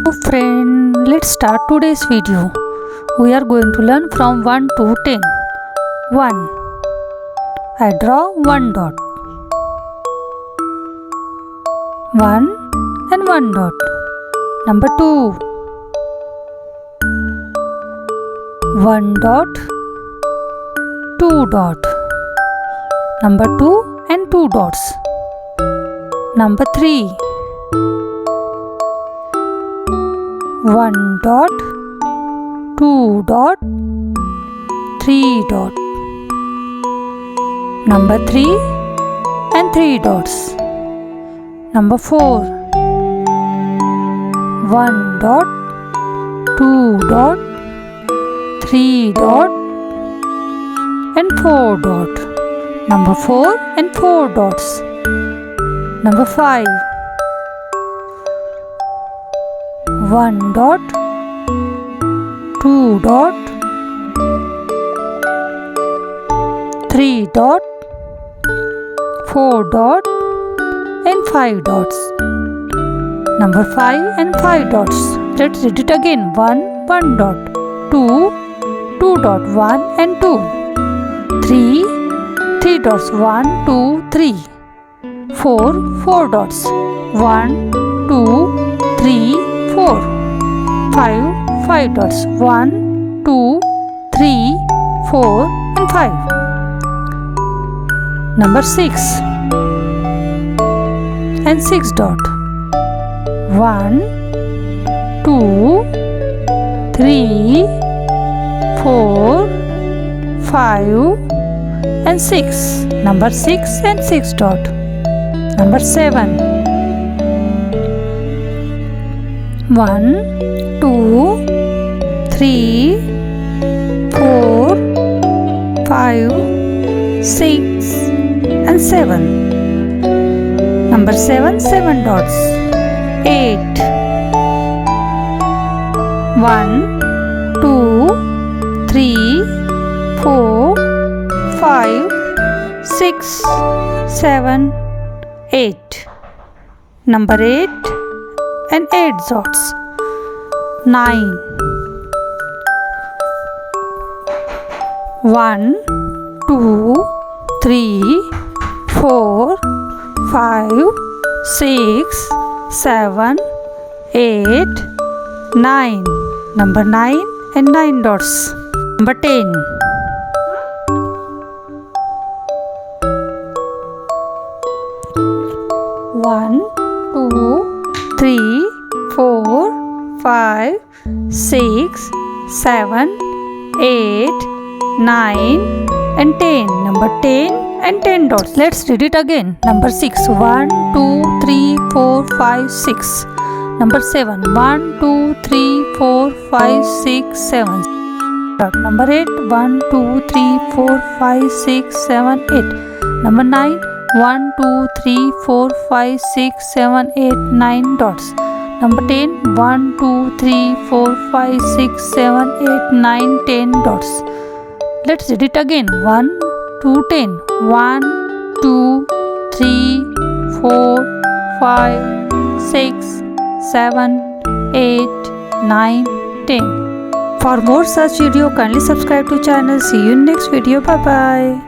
Friend, let's start today's video. We are going to learn from 1 to 10. 1. I draw one dot. 1 and 1 dot. Number 2. 1 dot, 2 dot. Number 2 and 2 dots. Number 3. 1 dot, 2 dot, 3 dot. Number 3 and 3 dots. Number 4. 1 dot, 2 dot, 3 dot and 4 dot. Number 4 and 4 dots. Number 5. 1 dot, 2 dot, 3 dot, 4 dot and 5 dots. Number 5 and 5 dots. Let's read it again. 1 dot, 2 dot, 1 and 2, 3 dots, 1 2 3, 4 dots, 1 2 3 4, 5 dots, 1 2 3 4 and 5. Number 6 and 6 dot. 1 2 3 4 5 and 6. Number 6 and 6 dot. Number 7. 1 2 3 4 5 6 and 7. Number 7 dots. 8. 1 2 3 4 5 6 7 8. Number 8 and 8 dots. 9. 1 2 3 4 5 6 7 8 9. Number 9 and 9 dots. Number 10. 1 2 3 4 5 6 7 8 9 and 10. Number 10 and 10 dots. Let's read it again. Number 6. 1 2 3 4 5 6. Number 7. 1 2 3 4 5 6 7. Number 8. 1 2 3 4 5 6 7 8. Number 9. 1 2 3 4 5 6 7 8 9 dots. Number 10. 1 2 3 4 5 6 7 8 9 10 dots. Let's read it again. 1 2 10. 1 2 3 4 5 6 7 8 9 10. For more such video, kindly subscribe to channel. See you in next video. Bye bye.